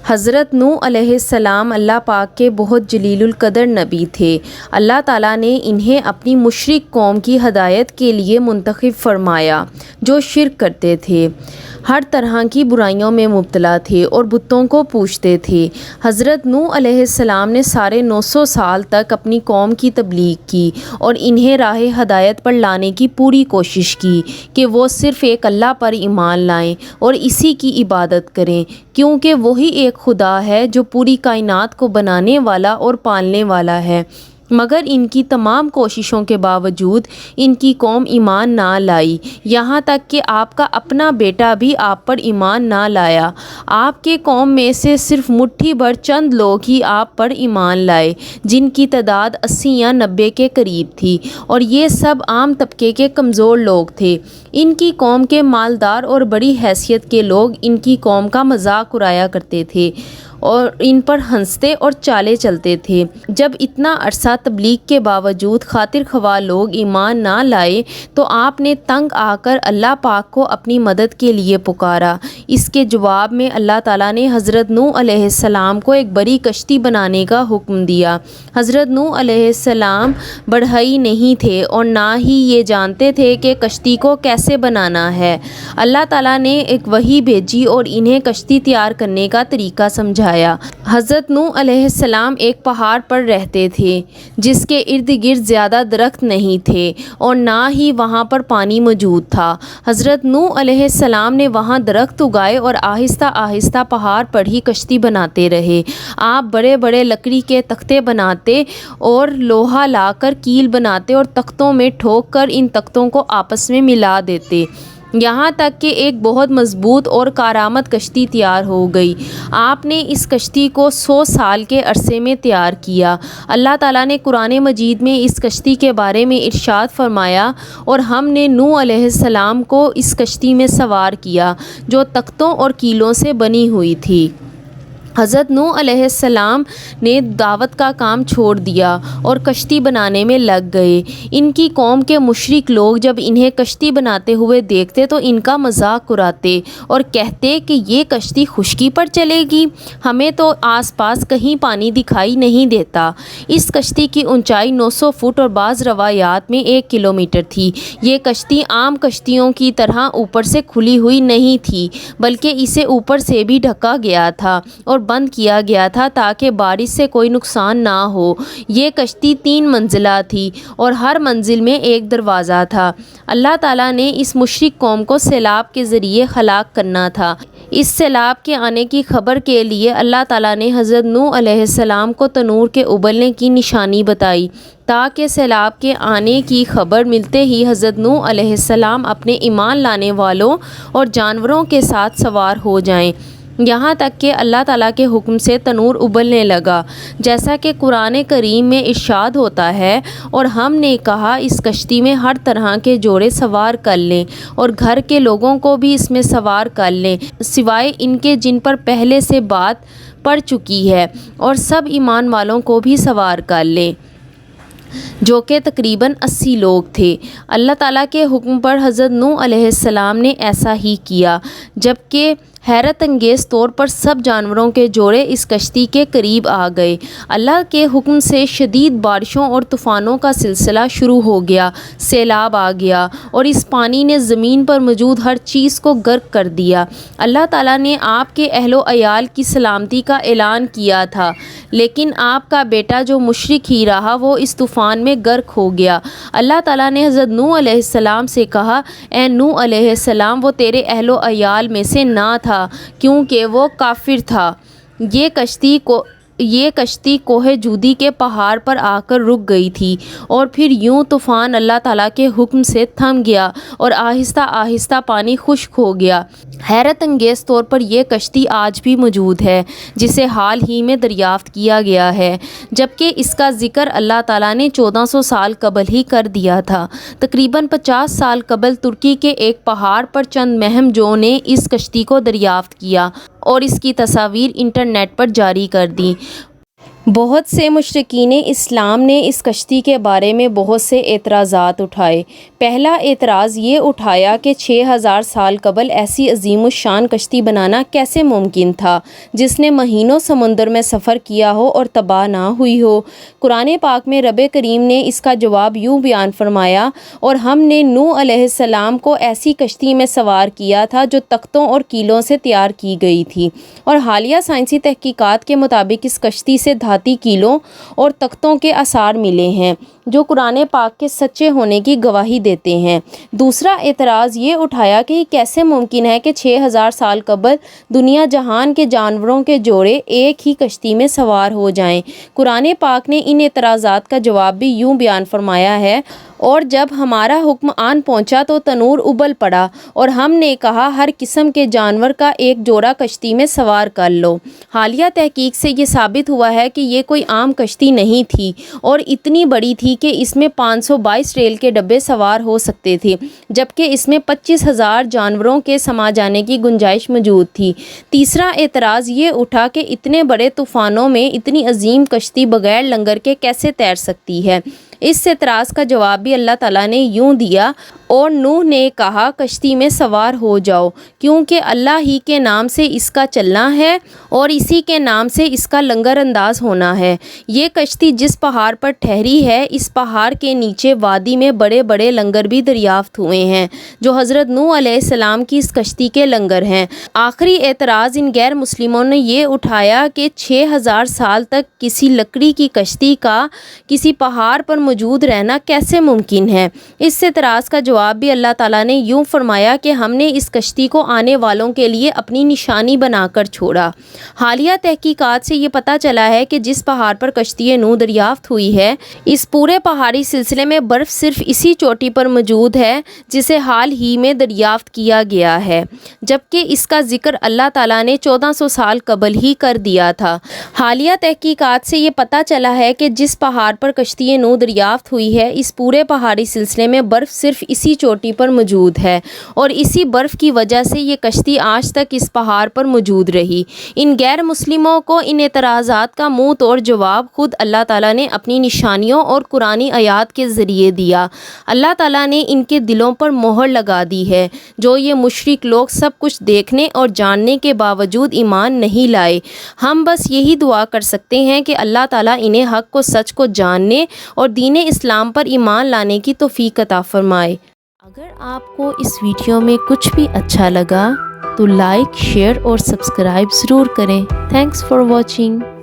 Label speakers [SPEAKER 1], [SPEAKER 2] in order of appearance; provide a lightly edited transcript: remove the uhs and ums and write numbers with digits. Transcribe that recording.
[SPEAKER 1] حضرت نوح علیہ السلام اللہ پاک کے بہت جلیل القدر نبی تھے۔ اللہ تعالیٰ نے انہیں اپنی مشرک قوم کی ہدایت کے لیے منتخب فرمایا جو شرک کرتے تھے، ہر طرح کی برائیوں میں مبتلا تھے اور بتوں کو پوجتے تھے۔ حضرت نوح علیہ السلام نے ساڑھے 900 سال تک اپنی قوم کی تبلیغ کی اور انہیں راہ ہدایت پر لانے کی پوری کوشش کی کہ وہ صرف ایک اللہ پر ایمان لائیں اور اسی کی عبادت کریں، کیونکہ وہی ایک خدا ہے جو پوری کائنات کو بنانے والا اور پالنے والا ہے۔ مگر ان کی تمام کوششوں کے باوجود ان کی قوم ایمان نہ لائی، یہاں تک کہ آپ کا اپنا بیٹا بھی آپ پر ایمان نہ لایا۔ آپ کے قوم میں سے صرف مٹھی بھر چند لوگ ہی آپ پر ایمان لائے، جن کی تعداد 80 یا 90 کے قریب تھی، اور یہ سب عام طبقے کے کمزور لوگ تھے۔ ان کی قوم کے مالدار اور بڑی حیثیت کے لوگ ان کی قوم کا مذاق اڑایا کرتے تھے اور ان پر ہنستے اور چالے چلتے تھے۔ جب اتنا عرصہ تبلیغ کے باوجود خاطر خواہ لوگ ایمان نہ لائے تو آپ نے تنگ آ کر اللہ پاک کو اپنی مدد کے لیے پکارا۔ اس کے جواب میں اللہ تعالیٰ نے حضرت نوح علیہ السلام کو ایک بڑی کشتی بنانے کا حکم دیا۔ حضرت نوح علیہ السلام بڑھئی نہیں تھے اور نہ ہی یہ جانتے تھے کہ کشتی کو کیسے بنانا ہے۔ اللہ تعالیٰ نے ایک وحی بھیجی اور انہیں کشتی تیار کرنے کا طریقہ سمجھایا۔ حضرت نوح علیہ السلام ایک پہاڑ پر رہتے تھے جس کے ارد گرد زیادہ درخت نہیں تھے اور نہ ہی وہاں پر پانی موجود تھا۔ حضرت نوح علیہ السلام نے وہاں درخت اگائے اور آہستہ آہستہ پہاڑ پر ہی کشتی بناتے رہے۔ آپ بڑے بڑے لکڑی کے تختے بناتے اور لوہا لا کر کیل بناتے اور تختوں میں ٹھوک کر ان تختوں کو آپس میں ملا دیتے، یہاں تک کہ ایک بہت مضبوط اور کارآمد کشتی تیار ہو گئی۔ آپ نے اس کشتی کو 100 سال کے عرصے میں تیار کیا۔ اللہ تعالیٰ نے قرآن مجید میں اس کشتی کے بارے میں ارشاد فرمایا، اور ہم نے نوح علیہ السلام کو اس کشتی میں سوار کیا جو تختوں اور کیلوں سے بنی ہوئی تھی۔ حضرت نوح علیہ السلام نے دعوت کا کام چھوڑ دیا اور کشتی بنانے میں لگ گئے۔ ان کی قوم کے مشرک لوگ جب انہیں کشتی بناتے ہوئے دیکھتے تو ان کا مذاق اڑاتے اور کہتے کہ یہ کشتی خشکی پر چلے گی، ہمیں تو آس پاس کہیں پانی دکھائی نہیں دیتا۔ اس کشتی کی اونچائی 900 فٹ اور بعض روایات میں 1 کلومیٹر تھی۔ یہ کشتی عام کشتیوں کی طرح اوپر سے کھلی ہوئی نہیں تھی، بلکہ اسے اوپر سے بھی ڈھکا گیا تھا اور بند کیا گیا تھا تاکہ بارش سے کوئی نقصان نہ ہو۔ یہ کشتی 3 منزلہ تھی اور ہر منزل میں ایک دروازہ تھا۔ اللہ تعالیٰ نے اس مشرک قوم کو سیلاب کے ذریعے ہلاک کرنا تھا۔ اس سیلاب کے آنے کی خبر کے لیے اللہ تعالیٰ نے حضرت نوح علیہ السلام کو تنور کے ابلنے کی نشانی بتائی، تاکہ سیلاب کے آنے کی خبر ملتے ہی حضرت نوح علیہ السلام اپنے ایمان لانے والوں اور جانوروں کے ساتھ سوار ہو جائیں، یہاں تک کہ اللہ تعالیٰ کے حکم سے تنور ابلنے لگا، جیسا کہ قرآن کریم میں ارشاد ہوتا ہے، اور ہم نے کہا اس کشتی میں ہر طرح کے جوڑے سوار کر لیں اور گھر کے لوگوں کو بھی اس میں سوار کر لیں، سوائے ان کے جن پر پہلے سے بات پڑ چکی ہے، اور سب ایمان والوں کو بھی سوار کر لیں، جو کہ تقریباً 80 لوگ تھے۔ اللہ تعالیٰ کے حکم پر حضرت نوح علیہ السلام نے ایسا ہی کیا، جبکہ حیرت انگیز طور پر سب جانوروں کے جوڑے اس کشتی کے قریب آ گئے۔ اللہ کے حکم سے شدید بارشوں اور طوفانوں کا سلسلہ شروع ہو گیا، سیلاب آ گیا اور اس پانی نے زمین پر موجود ہر چیز کو غرق کر دیا۔ اللہ تعالیٰ نے آپ کے اہل و عیال کی سلامتی کا اعلان کیا تھا، لیکن آپ کا بیٹا جو مشرک ہی رہا وہ اس طوفان میں غرق ہو گیا۔ اللہ تعالیٰ نے حضرت نوح علیہ السلام سے کہا، اے نوح علیہ السلام، وہ تیرے اہل و عیال میں سے نہ تھا کیونکہ وہ کافر تھا۔ یہ کشتی کوہ جودی کے پہاڑ پر آ کر رک گئی تھی، اور پھر یوں طوفان اللہ تعالیٰ کے حکم سے تھم گیا اور آہستہ آہستہ پانی خشک ہو گیا۔ حیرت انگیز طور پر یہ کشتی آج بھی موجود ہے، جسے حال ہی میں دریافت کیا گیا ہے، جبکہ اس کا ذکر اللہ تعالیٰ نے 1400 سال قبل ہی کر دیا تھا۔ تقریباً 50 سال قبل ترکی کے ایک پہاڑ پر چند مہم جوؤں نے اس کشتی کو دریافت کیا اور اس کی تصاویر انٹرنیٹ پر جاری کر دیں۔ بہت سے مشرکین اسلام نے اس کشتی کے بارے میں بہت سے اعتراضات اٹھائے۔ پہلا اعتراض یہ اٹھایا کہ 6000 سال قبل ایسی عظیم الشان کشتی بنانا کیسے ممکن تھا جس نے مہینوں سمندر میں سفر کیا ہو اور تباہ نہ ہوئی ہو۔ قرآن پاک میں رب کریم نے اس کا جواب یوں بیان فرمایا، اور ہم نے نوح علیہ السلام کو ایسی کشتی میں سوار کیا تھا جو تختوں اور کیلوں سے تیار کی گئی تھی، اور حالیہ سائنسی تحقیقات کے مطابق اس کشتی سے دھاتی کیلوں اور تختوں کے آثار ملے ہیں جو قرآن پاک کے سچے ہونے کی گواہی دیتے ہیں۔ دوسرا اعتراض یہ اٹھایا کہ یہ کیسے ممکن ہے کہ 6000 سال قبل دنیا جہان کے جانوروں کے جوڑے ایک ہی کشتی میں سوار ہو جائیں۔ قرآن پاک نے ان اعتراضات کا جواب بھی یوں بیان فرمایا ہے، اور جب ہمارا حکم آن پہنچا تو تنور ابل پڑا، اور ہم نے کہا ہر قسم کے جانور کا ایک جوڑا کشتی میں سوار کر لو۔ حالیہ تحقیق سے یہ ثابت ہوا ہے کہ یہ کوئی عام کشتی نہیں تھی اور اتنی بڑی تھی کہ اس میں 522 ریل کے ڈبے سوار ہو سکتے تھے، جبکہ اس میں 25,000 جانوروں کے سما جانے کی گنجائش موجود تھی۔ تیسرا اعتراض یہ اٹھا کہ اتنے بڑے طوفانوں میں اتنی عظیم کشتی بغیر لنگر کے کیسے تیر سکتی ہے۔ اس اعتراض کا جواب بھی اللہ تعالیٰ نے یوں دیا، اور نوح نے کہا کشتی میں سوار ہو جاؤ، کیونکہ اللہ ہی کے نام سے اس کا چلنا ہے اور اسی کے نام سے اس کا لنگر انداز ہونا ہے۔ یہ کشتی جس پہاڑ پر ٹھہری ہے، اس پہاڑ کے نیچے وادی میں بڑے بڑے لنگر بھی دریافت ہوئے ہیں جو حضرت نوح علیہ السلام کی اس کشتی کے لنگر ہیں۔ آخری اعتراض ان غیر مسلموں نے یہ اٹھایا کہ 6000 سال تک کسی لکڑی کی کشتی کا کسی پہاڑ پر موجود رہنا کیسے ممکن ہے۔ اس اعتراض کا جواب بھی اللہ تعالیٰ نے یوں فرمایا کہ ہم نے اس کشتی کو آنے والوں کے لیے اپنی نشانی بنا کر چھوڑا۔ حالیہ تحقیقات سے یہ پتہ چلا ہے کہ جس پہاڑ پر کشتی نوح دریافت ہوئی ہے، اس پورے پہاڑی سلسلے میں برف صرف اسی چوٹی پر موجود ہے جسے حال ہی میں دریافت کیا گیا ہے، جبکہ اس کا ذکر اللہ تعالیٰ نے 1400 سال قبل ہی کر دیا تھا۔ حالیہ تحقیقات سے یہ پتہ چلا ہے کہ جس پہاڑ پر کشتی نوح دریافت ہوئی ہے، اس پورے پہاڑی سلسلے میں برف صرف اسی چوٹی پر موجود ہے، اور اسی برف کی وجہ سے یہ کشتی آج تک اس پہاڑ پر موجود رہی۔ ان غیر مسلموں کو ان اعتراضات کا منہ توڑ جواب خود اللہ تعالیٰ نے اپنی نشانیوں اور قرآنی آیات کے ذریعے دیا۔ اللہ تعالیٰ نے ان کے دلوں پر مہر لگا دی ہے، جو یہ مشرک لوگ سب کچھ دیکھنے اور جاننے کے باوجود ایمان نہیں لائے۔ ہم بس یہی دعا کر سکتے ہیں کہ اللہ تعالیٰ انہیں حق کو سچ کو جاننے اور دین اسلام پر ایمان لانے کی توفیق عطا فرمائے۔ اگر آپ کو اس ویڈیو میں کچھ بھی اچھا لگا تو لائک، شیئر اور سبسکرائب ضرور کریں۔ Thanks for watching.